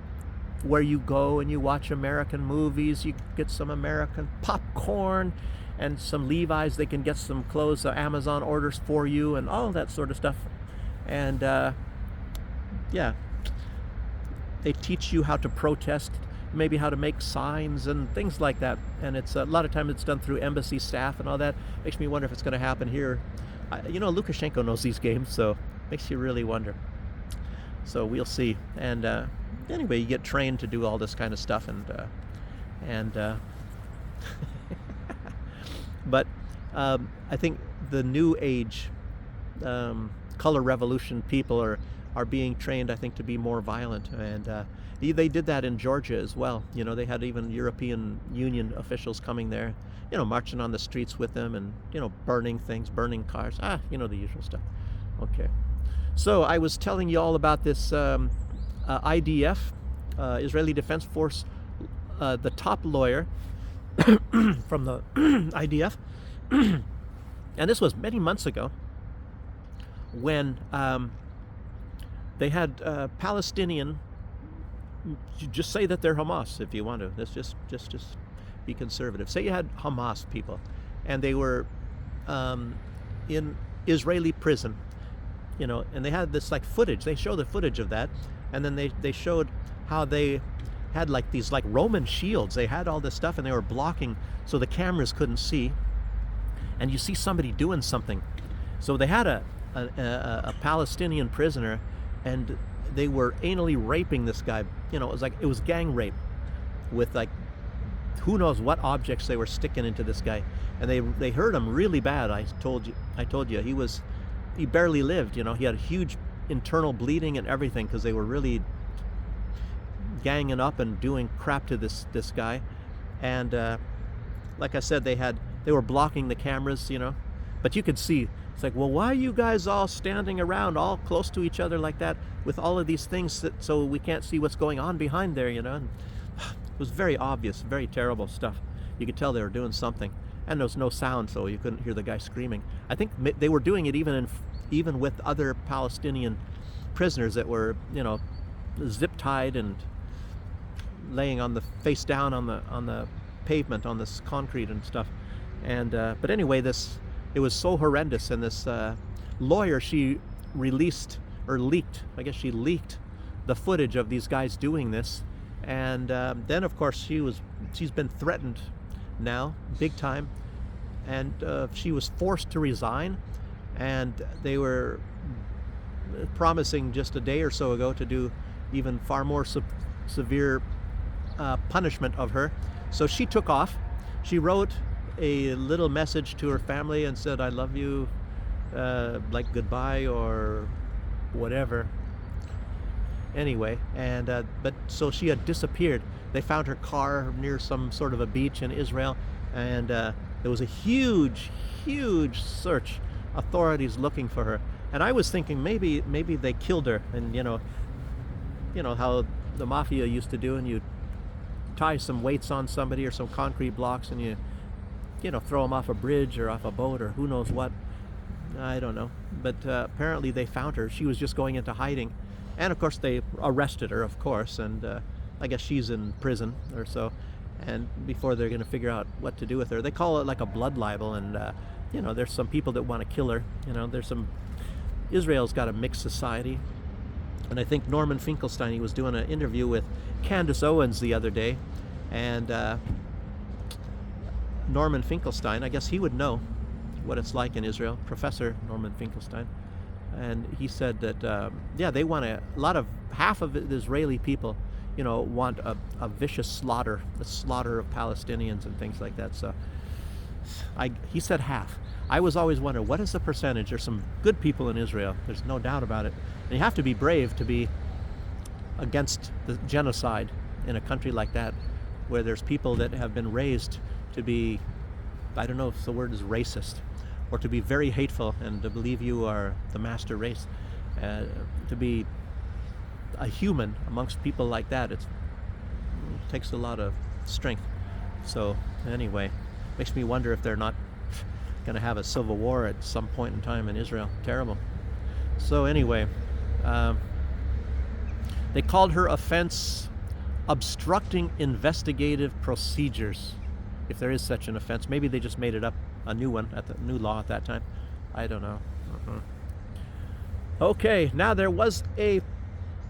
where you go and you watch American movies, you get some American popcorn and some Levi's. They can get some clothes, Amazon orders for you, and all that sort of stuff. And yeah, they teach you how to protest, maybe how to make signs and things like that. And it's a lot of times it's done through embassy staff and all that. Makes me wonder if it's going to happen here. Lukashenko knows these games, so makes you really wonder. So we'll see. And anyway, you get trained to do all this kind of stuff, and but I think the new age color revolution people are being trained, I think, to be more violent, and they did that in Georgia as well. They had even European Union officials coming there, marching on the streets with them, and burning things, burning cars, the usual stuff. Okay, So I was telling you all about this IDF, Israeli Defense Force, the top lawyer from the IDF, and this was many months ago when they had Palestinian. Just say that they're Hamas if you want to. Let's just be conservative. Say you had Hamas people, and they were in Israeli prison, and they had this like footage. They show the footage of that, and then they showed how they had like these like Roman shields. They had all this stuff, and they were blocking so the cameras couldn't see. And you see somebody doing something. So they had a Palestinian prisoner, and they were anally raping this guy. It was gang rape with like who knows what objects they were sticking into this guy, and they hurt him really bad. I told you he barely lived. He had huge internal bleeding and everything because they were really ganging up and doing crap to this guy. And like I said, they were blocking the cameras, but you could see. It's like, well, why are you guys all standing around all close to each other like that with all of these things so we can't see what's going on behind there, And it was very obvious, very terrible stuff. You could tell they were doing something, and there was no sound, so you couldn't hear the guy screaming. I think they were doing it even with other Palestinian prisoners that were, zip tied and laying on the face down on the pavement on this concrete and stuff. And but anyway, it was so horrendous, and this lawyer, she released or leaked, I guess she leaked the footage of these guys doing this, and then of course she's been threatened now big time, and she was forced to resign, and they were promising just a day or so ago to do even far more severe punishment of her. So she took off. She wrote a little message to her family and said, "I love you," like goodbye or whatever. Anyway, and but so she had disappeared. They found her car near some sort of a beach in Israel, and there was a huge search. Authorities looking for her, and I was thinking maybe they killed her, and you know how the mafia used to do, and you tie some weights on somebody or some concrete blocks, and you throw them off a bridge or off a boat or who knows what. I don't know. But apparently they found her. She was just going into hiding. And of course they arrested her, of course. And I guess she's in prison or so. And before they're going to figure out what to do with her. They call it like a blood libel. And, there's some people that want to kill her. Israel's got a mixed society. And I think Norman Finkelstein, he was doing an interview with Candace Owens the other day. And Norman Finkelstein, I guess he would know what it's like in Israel, Professor Norman Finkelstein, and he said that they want half of the Israeli people, want a vicious slaughter, the slaughter of Palestinians and things like that. So he said half. I was always wondering, what is the percentage? There's some good people in Israel, there's no doubt about it, and you have to be brave to be against the genocide in a country like that, where there's people that have been raised to be, I don't know if the word is racist, or to be very hateful and to believe you are the master race. To be a human amongst people like that, it takes a lot of strength. So anyway, makes me wonder if they're not going to have a civil war at some point in time in Israel. Terrible. So anyway, they called her offense obstructing investigative procedures, if there is such an offense. Maybe they just made it up, a new one, at the new law at that time. I don't know. Okay, now there was a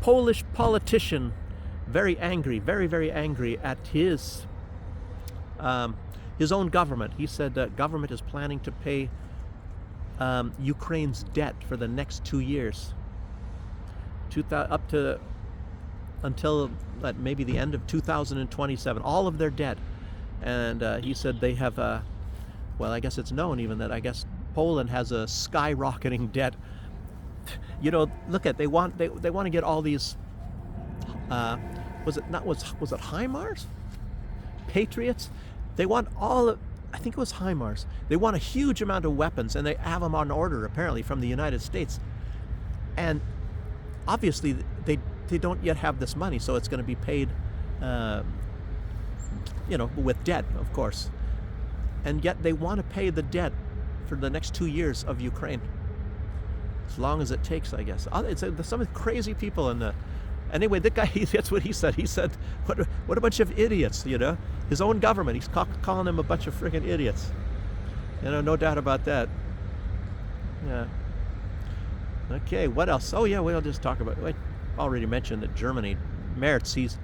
Polish politician very angry, very, very angry at his own government. He said that government is planning to pay Ukraine's debt for the next 2 years, until maybe the end of 2027, all of their debt. And he said they have I guess it's known even that I guess Poland has a skyrocketing debt. Look at, they want to get all these was it HIMARS? Patriots? They want I think it was HIMARS. They want a huge amount of weapons, and they have them on order apparently from the United States. And obviously they don't yet have this money, so it's going to be paid, with debt, of course. And yet they want to pay the debt for the next 2 years of Ukraine, as long as it takes, I guess. There's some crazy people in the. Anyway, that guy, that's what he said. He said, what a bunch of idiots, His own government, he's calling them a bunch of freaking idiots. No doubt about that. Yeah. Okay, what else? Oh, yeah, we'll just talk about, I already mentioned that Germany, Merz, he's,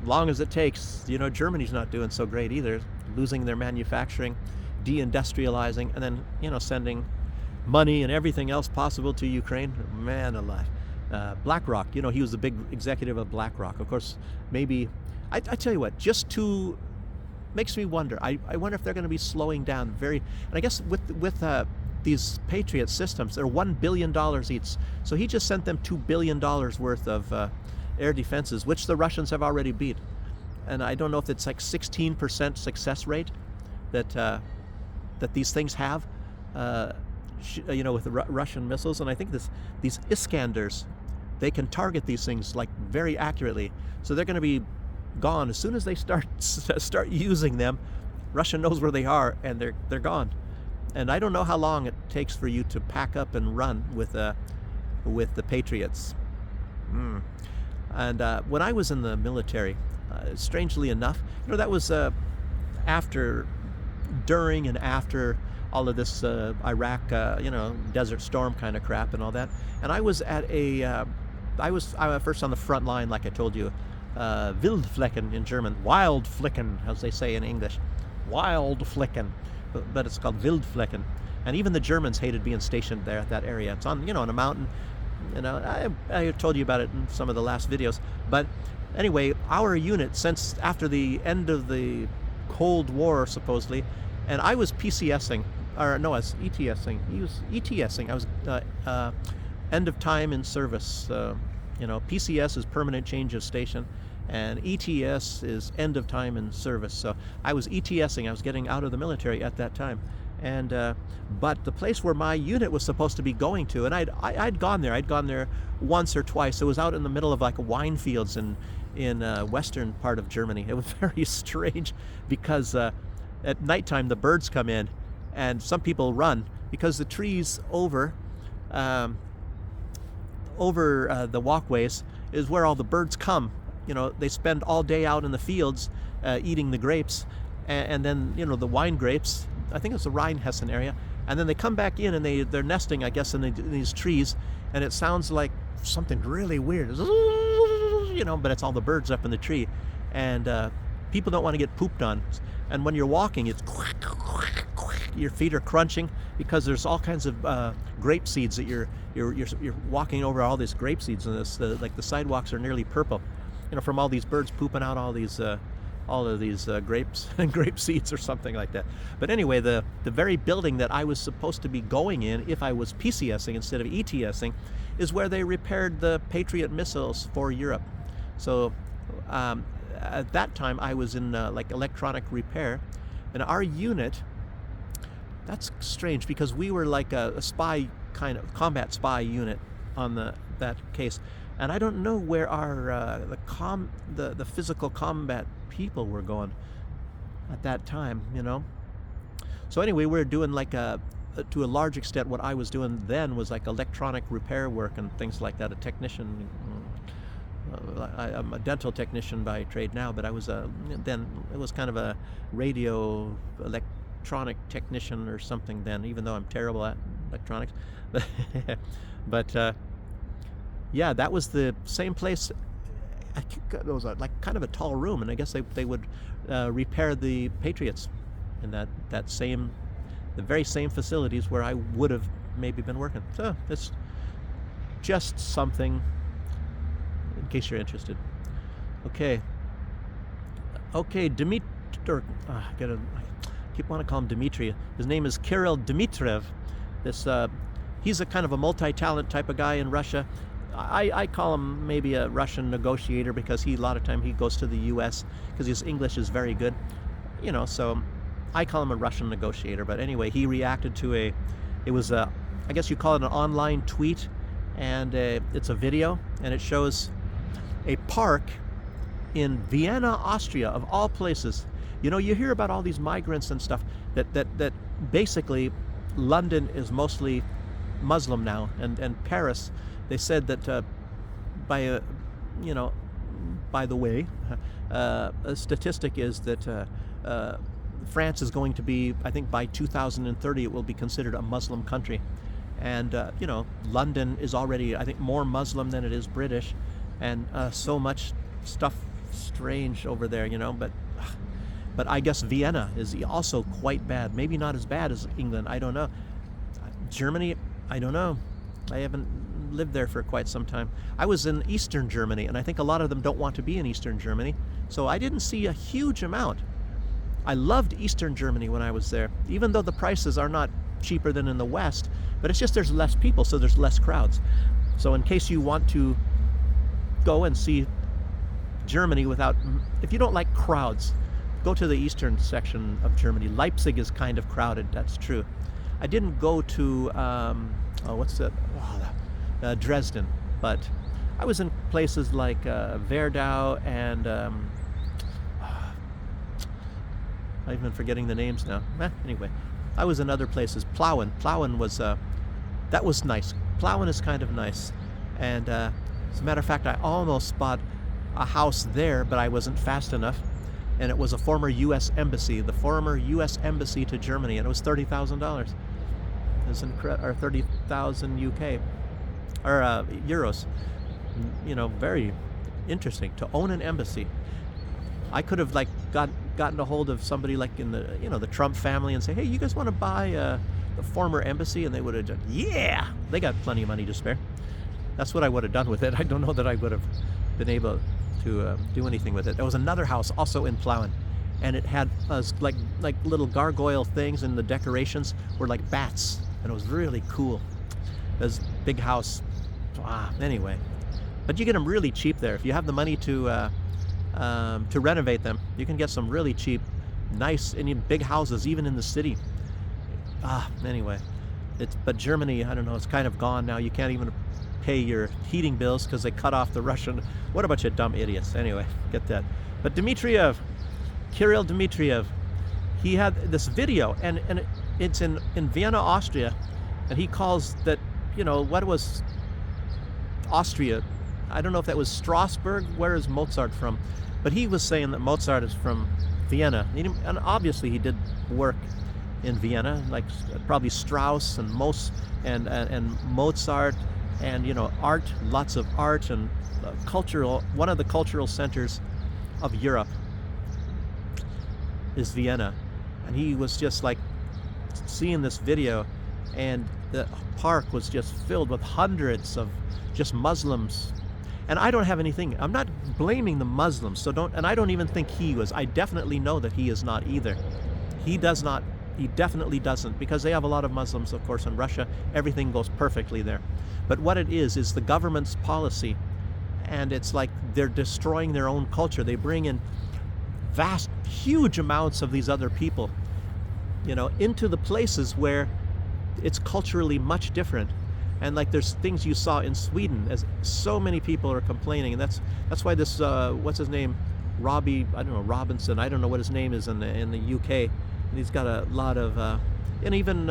long as it takes, Germany's not doing so great either, losing their manufacturing, deindustrializing, and then, sending money and everything else possible to Ukraine. Man alive. BlackRock, he was the big executive of BlackRock. Of course, maybe, I tell you what, makes me wonder. I wonder if they're going to be slowing down and I guess with these Patriot systems, they're $1 billion each. So he just sent them $2 billion worth of air defenses, which the Russians have already beat. And I don't know if it's like 16% success rate that these things have, with the Russian missiles. And I think these Iskanders, they can target these things like very accurately. So they're going to be gone as soon as they start using them. Russia knows where they are, and they're gone. And I don't know how long it takes for you to pack up and run with the Patriots. And when I was in the military, strangely enough, that was during and after all of this Iraq, Desert Storm kind of crap and all that. And I was at I was first on the front line, like I told you, Wildflecken in German, Wildflecken, as they say in English, Wildflecken, but it's called Wildflecken. And even the Germans hated being stationed there at that area. It's on, on a mountain. I told you about it in some of the last videos. But anyway, our unit, since after the end of the Cold War, supposedly, and I was PCSing, or no, I was ETSing. He was ETSing. I was end of time in service. PCS is permanent change of station, and ETS is end of time in service. So I was ETSing. I was getting out of the military at that time. And but the place where my unit was supposed to be going to, and I'd gone there. I'd gone there once or twice. It was out in the middle of like wine fields in western part of Germany. It was very strange because at nighttime the birds come in, and some people run because the trees over the walkways is where all the birds come. They spend all day out in the fields eating the grapes, and then the wine grapes. I think it's the Rheinhessen area, and then they come back in and they're nesting, I guess, in these trees, and it sounds like something really weird, but it's all the birds up in the tree, and people don't want to get pooped on, and when you're walking, it's your feet are crunching because there's all kinds of grape seeds that you're walking over, all these grape seeds, and like the sidewalks are nearly purple, from all these birds pooping out all of these grapes and grape seeds or something like that. But anyway, the very building that I was supposed to be going in if I was PCSing instead of ETSing is where they repaired the Patriot missiles for Europe. So at that time I was in like electronic repair, and our unit, that's strange because we were like a spy kind of combat spy unit on that case. And I don't know where our the physical combat people were going at that time, So anyway, we were doing like to a large extent, what I was doing then was like electronic repair work and things like that. A technician. I'm a dental technician by trade now, but I was then it was kind of a radio electronic technician or something then, even though I'm terrible at electronics. But yeah, that was the same place. It was like kind of a tall room, and I guess they would repair the Patriots in the very same facilities where I would have maybe been working. So it's just something in case you're interested. Okay, I keep wanting to call him Dmitry. His name is Kirill Dmitriev. He's a kind of a multi-talent type of guy in Russia. I call him maybe a Russian negotiator because a lot of time he goes to the U.S. because his English is very good, so I call him a Russian negotiator. But anyway, he reacted to I guess you call it an online tweet and it's a video, and it shows a park in Vienna, Austria, of all places. You know, you hear about all these migrants and stuff, that basically London is mostly Muslim now, and Paris, they said that by a, you know, by the way, a statistic is that France is going to be, I think by 2030, it will be considered a Muslim country. And, you know, London is already, I think, more Muslim than it is British. And so much stuff strange over there, you know. But I guess Vienna is also quite bad. Maybe not as bad as England, I don't know. Germany, I don't know. I haven't lived there for quite some time. I was in Eastern Germany, and I think a lot of them don't want to be in Eastern Germany. So I didn't see a huge amount. I loved Eastern Germany when I was there, even though the prices are not cheaper than in the West, but it's just there's less people, so there's less crowds. So in case you want to go and see Germany without, if you don't like crowds, go to the eastern section of Germany. Leipzig is kind of crowded, that's true. I didn't go to, Dresden, but I was in places like Werdau and I've been forgetting the names now. Anyway, I was in other places. Plauen. Plauen was, that was nice. Plauen is kind of nice. And as a matter of fact, I almost bought a house there, but I wasn't fast enough. And it was a former U.S. embassy, the former U.S. embassy to Germany, and it was $30,000. It was or 30,000 UK, or euros. You know, very interesting to own an embassy. I could have like gotten a hold of somebody like in the, you know, the Trump family and say, hey, you guys want to buy the former embassy? And they would have done, yeah, they got plenty of money to spare. That's what I would have done with it. I don't know that I would have been able to do anything with it. There was another house also in Plauen, and it had like little gargoyle things, and the decorations were like bats, and it was really cool. This big house. Anyway, but you get them really cheap there if you have the money to renovate them. You can get some really cheap, nice, and big houses even in the city. Anyway, but Germany, I don't know, it's kind of gone now. You can't even pay your heating bills because they cut off the Russian. What a bunch of dumb idiots. Anyway, get that. But Kirill Dmitriev, he had this video, and it's in Vienna, Austria, and he calls that, you know, what was Austria? I don't know if that was Strasbourg. Where is Mozart from? But he was saying that Mozart is from Vienna, and obviously he did work in Vienna, like probably Strauss and Mozart, and, you know, art, lots of art, and one of the cultural centers of Europe is Vienna. And he was just like seeing this video, and the park was just filled with hundreds of just Muslims. And I don't have anything, I'm not blaming the Muslims, so and I don't even think he was. I definitely know that he is not either. He definitely doesn't, because they have a lot of Muslims, of course, in Russia. Everything goes perfectly there. But what it is the government's policy, and it's like they're destroying their own culture. They bring in huge amounts of these other people, you know, into the places where it's culturally much different. And like there's things you saw in Sweden, as so many people are complaining, and that's why this what's his name, Robinson, I don't know what his name is in the UK, and he's got a lot of and even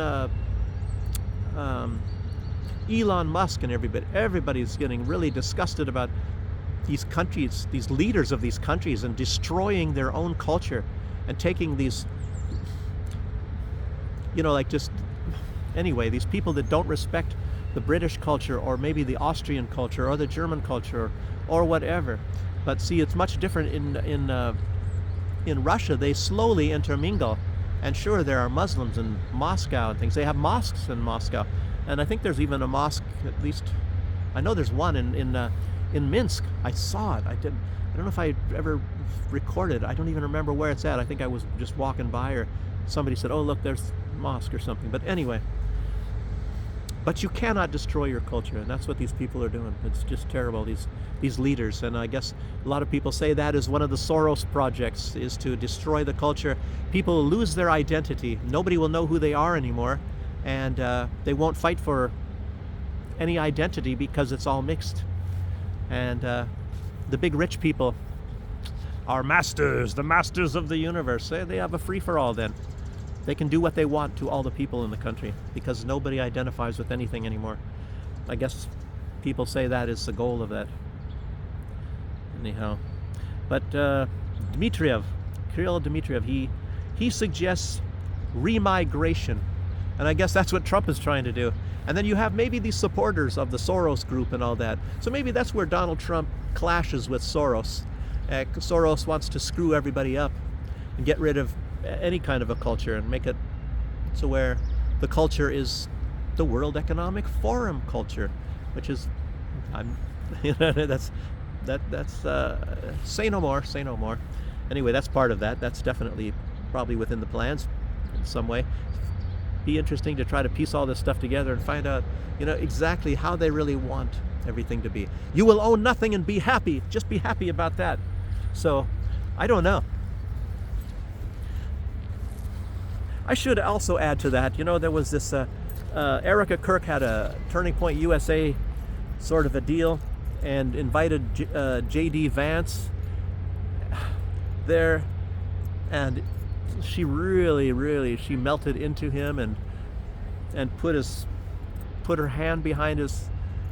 Elon Musk and everybody's getting really disgusted about these countries, these leaders of these countries, and destroying their own culture and taking these, you know, like just anyway, these people that don't respect the British culture, or maybe the Austrian culture, or the German culture, or whatever. But see, it's much different in Russia. They slowly intermingle, and sure, there are Muslims in Moscow and things. They have mosques in Moscow, and I think there's even a mosque, at least I know there's one in Minsk. I saw it. I don't know if I ever recorded. I don't even remember where it's at. I think I was just walking by, or somebody said, "Oh, look, there's a mosque," or something. But anyway. But you cannot destroy your culture, and that's what these people are doing. It's just terrible, these leaders. And I guess a lot of people say that is one of the Soros projects, is to destroy the culture. People will lose their identity. Nobody will know who they are anymore, and they won't fight for any identity because it's all mixed. And the big rich people are masters, the masters of the universe. They have a free-for-all then. They can do what they want to all the people in the country because nobody identifies with anything anymore. I guess people say that is the goal of that. Anyhow. But Kirill Dmitriev, he suggests remigration. And I guess that's what Trump is trying to do. And then you have maybe these supporters of the Soros group and all that. So maybe that's where Donald Trump clashes with Soros. Soros wants to screw everybody up and get rid of any kind of a culture and make it so where the culture is the World Economic Forum culture, which is, that's say no more, say no more. Anyway, that's part of that. That's definitely probably within the plans in some way. Be interesting to try to piece all this stuff together and find out, exactly how they really want everything to be. You will own nothing and be happy. Just be happy about that. So, I don't know. I should also add to that, there was this, Erica Kirk had a Turning Point USA sort of a deal and invited J.D. Vance there, and she really, she melted into him and put her hand behind his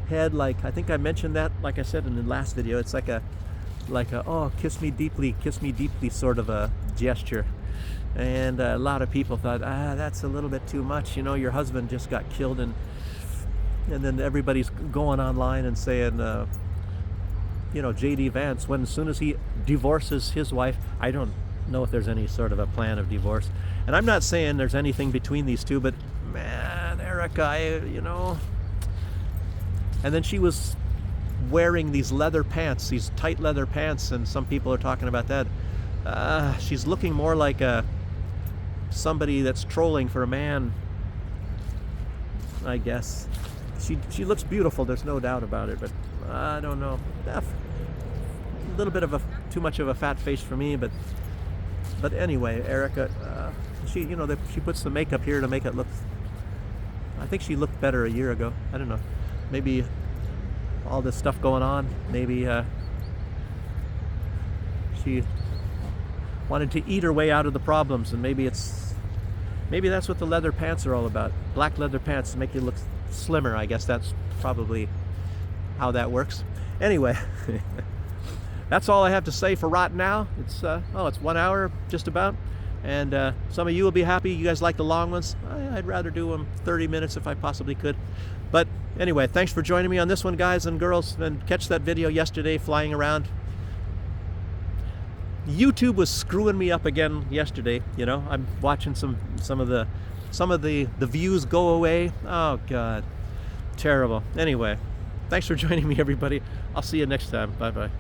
head, like, I think I mentioned that, like I said in the last video. It's like a oh, kiss me deeply sort of a gesture. And a lot of people thought, that's a little bit too much. Your husband just got killed, and then everybody's going online and saying, J.D. Vance, as soon as he divorces his wife, I don't know if there's any sort of a plan of divorce. And I'm not saying there's anything between these two, but man, Erica, And then she was wearing these leather pants, these tight leather pants, and some people are talking about that. She's looking more like somebody that's trolling for a man, I guess. She looks beautiful, there's no doubt about it, but I don't know. A little bit of too much of a fat face for me, but anyway, Erica, she puts the makeup here to make it look. I think she looked better a year ago. I don't know. Maybe all this stuff going on. Maybe she wanted to eat her way out of the problems, and maybe that's what the leather pants are all about. Black leather pants to make you look slimmer. I guess that's probably how that works. Anyway, that's all I have to say for right now. It's 1 hour just about, and some of you will be happy. You guys like the long ones. I'd rather do them 30 minutes if I possibly could. But anyway, thanks for joining me on this one, guys and girls, and catch that video yesterday flying around. YouTube was screwing me up again yesterday. I'm watching some of the views go away. Oh God, terrible. Anyway, thanks for joining me, everybody. I'll see you next time. Bye bye.